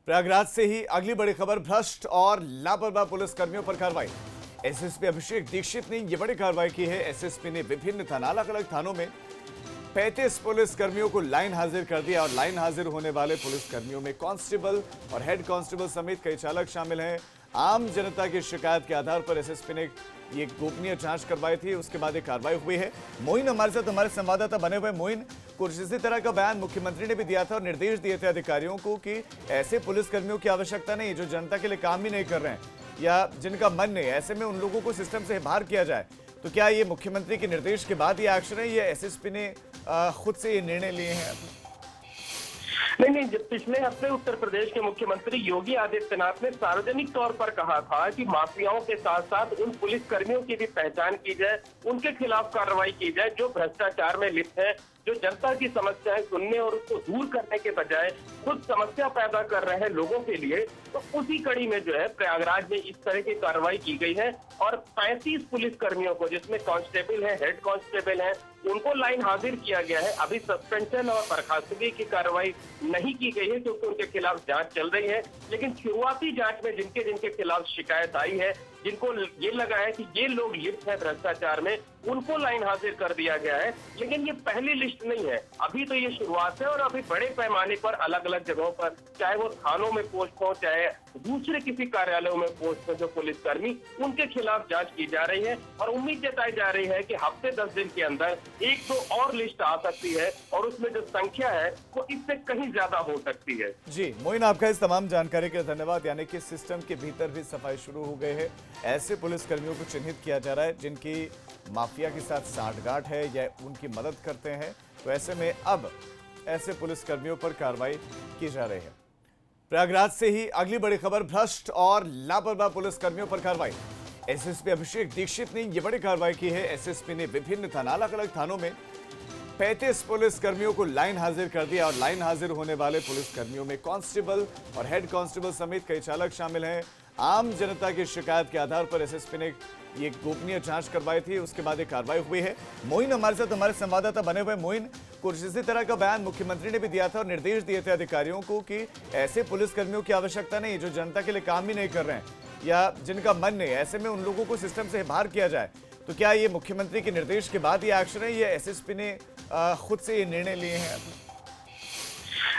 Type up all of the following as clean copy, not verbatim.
प्रयागराज से ही अगली बड़ी खबर, भ्रष्ट और लापरवाह पुलिसकर्मियों पर कार्रवाई। एसएसपी अभिषेक दीक्षित ने यह बड़ी कार्रवाई की है। एसएसपी ने विभिन्न अलग अलग थानों में 35 पुलिसकर्मियों को लाइन हाजिर कर दिया और लाइन हाजिर होने वाले पुलिसकर्मियों में कांस्टेबल और हेड कांस्टेबल समेत कई चालक शामिल हैं। आम जनता की शिकायत के आधार पर एसएसपी ने ये गोपनीय जांच करवाई थी, उसके बाद एक कार्रवाई हुई है। मोइन हमारे साथ, हमारे संवाददाता बने हुए। मोइन, कुछ इसी तरह का बयान मुख्यमंत्री ने भी दिया था और निर्देश दिए थे अधिकारियों को कि ऐसे पुलिसकर्मियों की आवश्यकता नहीं जो जनता के लिए काम ही नहीं कर रहे हैं या जिनका मन नहीं, ऐसे में उन लोगों को सिस्टम से बाहर किया जाए। तो क्या ये मुख्यमंत्री के निर्देश के बाद ये एक्शन है, ये एसएसपी ने खुद से ये निर्णय लिए हैं? नहीं, जब पिछले हफ्ते उत्तर प्रदेश के मुख्यमंत्री योगी आदित्यनाथ ने सार्वजनिक तौर पर कहा था कि माफियाओं के साथ साथ उन पुलिसकर्मियों की भी पहचान की जाए, उनके खिलाफ कार्रवाई की जाए जो भ्रष्टाचार में लिप्त है, जो जनता की समस्याएं सुनने और उसको दूर करने के बजाय खुद समस्या पैदा कर रहे हैं लोगों के लिए। तो उसी कड़ी में जो है प्रयागराज में इस तरह की कार्रवाई की गई है और 35 पुलिसकर्मियों को, जिसमें कांस्टेबल है, हेड कांस्टेबल है, उनको लाइन हाजिर किया गया है। अभी सस्पेंशन और बर्खास्तगी की कार्रवाई नहीं की गई है क्योंकि उनके खिलाफ जांच चल रही है, लेकिन शुरुआती जांच में जिनके जिनके खिलाफ शिकायत आई है, जिनको ये लगा है कि ये लोग लिप्त है भ्रष्टाचार में, उनको लाइन हाजिर कर दिया गया है। लेकिन ये पहली लिस्ट नहीं है, अभी तो ये शुरुआत है और अभी बड़े पैमाने पर अलग अलग जगहों पर, चाहे वो थानों में पोस्ट हो, चाहे दूसरे किसी कार्यालयों में पोस्ट हो, जो पुलिसकर्मी, उनके खिलाफ जांच की जा रही है और उम्मीद जताई जा रही है कि हफ्ते 10 दिन के अंदर 1-2 और लिस्ट आ सकती है और उसमें जो संख्या है वो इससे कहीं ज्यादा हो सकती है। जी मोइन, आपका इस तमाम जानकारी के लिए धन्यवाद। यानी कि सिस्टम के भीतर भी सफाई शुरू हो गई है। ऐसे पुलिसकर्मियों को चिन्हित किया जा रहा है जिनकी माफिया के साथ सांठगांठ है या उनकी मदद करते हैं। तो ऐसे में अब ऐसे पुलिसकर्मियों पर कार्रवाई की जा रही है। प्रयागराज से ही अगली बड़ी खबर, भ्रष्ट और लापरवाह पुलिसकर्मियों पर कार्रवाई। एसएसपी अभिषेक दीक्षित ने यह बड़ी कार्रवाई की है। एसएसपी ने विभिन्न अलग अलग थानों में 35 पुलिसकर्मियों को लाइन हाजिर कर दिया और लाइन हाजिर होने वाले पुलिसकर्मियों में कांस्टेबल और हेड कांस्टेबल समेत कई चालक शामिल हैं। आम जनता की शिकायत के आधार पर एसएसपी ने ये गोपनीय जांच करवाई थी, उसके बाद एक कार्रवाई हुई है। मोइन हमारे साथ, हमारे संवाददाता बने हुए। मोइन, कुछ इसी तरह का बयान मुख्यमंत्री ने भी दिया था और निर्देश दिए थे अधिकारियों को कि ऐसे पुलिसकर्मियों की आवश्यकता नहीं जो जनता के लिए काम ही नहीं कर रहे हैं या जिनका मन नहीं, ऐसे में उन लोगों को सिस्टम से बाहर किया जाए। तो क्या ये मुख्यमंत्री के निर्देश के बाद ये एक्शन है, ये एसएसपी ने खुद से ये निर्णय लिए हैं?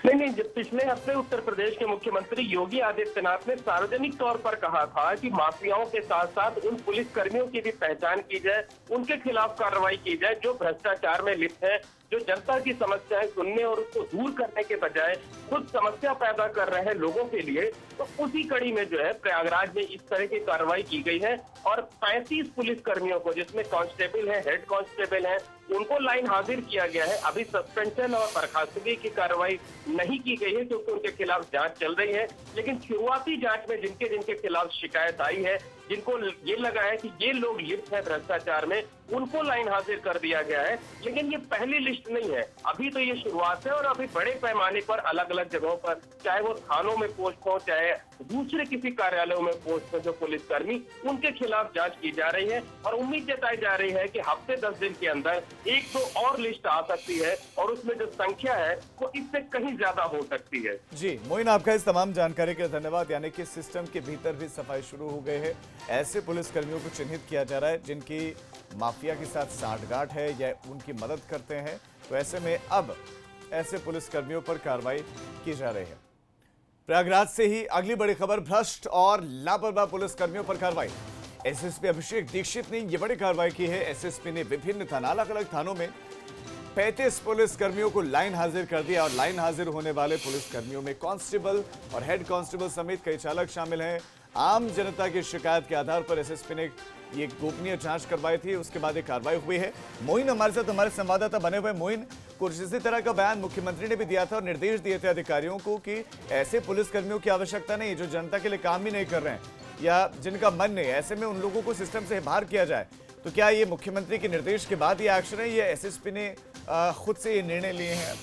नहीं, जब पिछले हफ्ते उत्तर प्रदेश के मुख्यमंत्री योगी आदित्यनाथ ने सार्वजनिक तौर पर कहा था कि माफियाओं के साथ साथ उन पुलिसकर्मियों की भी पहचान की जाए, उनके खिलाफ कार्रवाई की जाए जो भ्रष्टाचार में लिप्त है, जो जनता की समस्याएं सुनने और उसको दूर करने के बजाय खुद समस्या पैदा कर रहे हैं लोगों के लिए। तो उसी कड़ी में जो है प्रयागराज में इस तरह की कार्रवाई की गई है और 35 पुलिसकर्मियों को, जिसमें कांस्टेबल है, हेड कांस्टेबल है, उनको लाइन हाजिर किया गया है। अभी सस्पेंशन और बर्खास्तगी की कार्रवाई नहीं की गई है क्योंकि उनके खिलाफ जांच चल रही है, लेकिन शुरुआती जांच में जिनके जिनके खिलाफ शिकायत आई है, जिनको ये लगा है कि ये लोग लिप्त है भ्रष्टाचार में, उनको लाइन हाजिर कर दिया गया है। लेकिन ये पहली लिस्ट नहीं है, अभी तो ये शुरुआत है और अभी बड़े पैमाने पर अलग अलग जगहों पर, चाहे वो थानों में पोस्ट हो, चाहे दूसरे किसी कार्यालयों में पोस्ट हो, जो पुलिसकर्मी, उनके खिलाफ जांच की जा रही है और उम्मीद जताई जा रही है कि हफ्ते 10 दिन के अंदर 1-2 और लिस्ट आ सकती है और उसमें जो संख्या है वो इससे कहीं ज्यादा हो सकती है। जी मोइन, आपका इस तमाम जानकारी के लिए धन्यवाद। यानी कि सिस्टम के भीतर भी सफाई शुरू हो गई है। ऐसे पुलिसकर्मियों को चिन्हित किया जा रहा है जिनकी माफिया के साथ सांठगांठ है या उनकी मदद करते हैं। तो ऐसे में अब ऐसे पुलिसकर्मियों पर कार्रवाई की जा रही है। प्रयागराज से ही अगली बड़ी खबर, भ्रष्ट और लापरवाह पुलिसकर्मियों पर कार्रवाई। एसएसपी अभिषेक दीक्षित ने यह बड़ी कार्रवाई की है। एसएसपी ने विभिन्न अलग अलग थानों में 35 पुलिसकर्मियों को लाइन हाजिर कर दिया और लाइन हाजिर होने वाले पुलिसकर्मियों में कांस्टेबल और हेड कांस्टेबल समेत कई चालक शामिल हैं। आम जनता की शिकायत के आधार पर एसएसपी ने ये गोपनीय जांच करवाई थी, उसके बाद एक कार्रवाई हुई है। मोइन हमारे साथ, हमारे संवाददाता बने हुए। मोइन, कुछ इसी तरह का बयान मुख्यमंत्री ने भी दिया था और निर्देश दिए थे अधिकारियों को कि ऐसे पुलिसकर्मियों की आवश्यकता नहीं जो जनता के लिए काम ही नहीं कर रहे हैं या जिनका मन नहीं, ऐसे में उन लोगों को सिस्टम से बाहर किया जाए। तो क्या ये मुख्यमंत्री के निर्देश के बाद ये एक्शन है, ये एसएसपी ने खुद से ये निर्णय लिए हैं?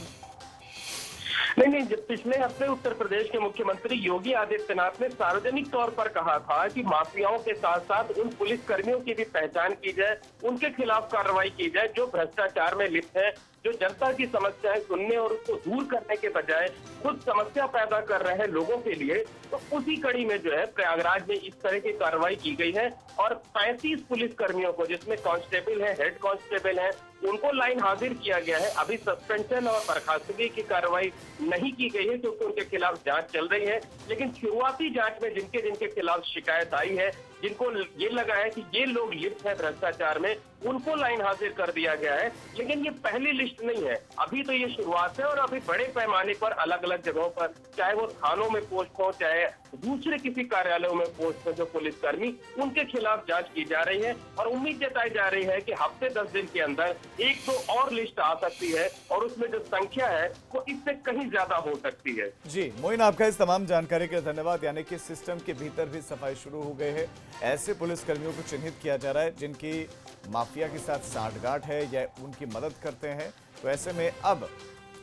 नहीं, जब पिछले हफ्ते उत्तर प्रदेश के मुख्यमंत्री योगी आदित्यनाथ ने सार्वजनिक तौर पर कहा था कि माफियाओं के साथ साथ उन पुलिसकर्मियों की भी पहचान की जाए, उनके खिलाफ कार्रवाई की जाए जो भ्रष्टाचार में लिप्त है, जो जनता की समस्याएं सुनने और उसको दूर करने के बजाय खुद समस्या पैदा कर रहे हैं लोगों के लिए, तो उसी कड़ी में जो है प्रयागराज में इस तरह की कार्रवाई की गई है और 35 पुलिस कर्मियों को, जिसमें कांस्टेबल है, हेड कांस्टेबल है, उनको लाइन हाजिर किया गया है। अभी सस्पेंशन और बर्खास्तगी की कार्रवाई नहीं की गई है क्योंकि उनके खिलाफ जांच चल रही है, लेकिन शुरुआती जांच में जिनके जिनके खिलाफ शिकायत आई है, जिनको ये लगा है कि ये लोग लिप्त है भ्रष्टाचार में, उनको लाइन हाजिर कर दिया गया है। लेकिन ये पहली लिस्ट नहीं है, अभी तो ये शुरुआत है और अभी बड़े पैमाने पर अलग अलग जगहों पर, चाहे वो थानों में पोस्ट हो, चाहे दूसरे किसी कार्यालयों में पोस्ट हो, जो पुलिसकर्मी, उनके खिलाफ जांच की जा रही है और उम्मीद जताई जा रही है कि हफ्ते 10 दिन के अंदर 1-2 और लिस्ट आ सकती है और उसमें जो संख्या है वो इससे कहीं ज्यादा हो सकती है। जी मोइन, आपका इस तमाम जानकारी के लिए धन्यवाद। यानी कि सिस्टम के भीतर भी सफाई शुरू हो गई है। ऐसे पुलिसकर्मियों को चिन्हित किया जा रहा है जिनकी माफिया के साथ सांठगांठ है या उनकी मदद करते हैं। तो ऐसे में अब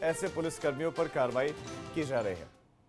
ऐसे पुलिसकर्मियों पर कार्रवाई की जा रही है।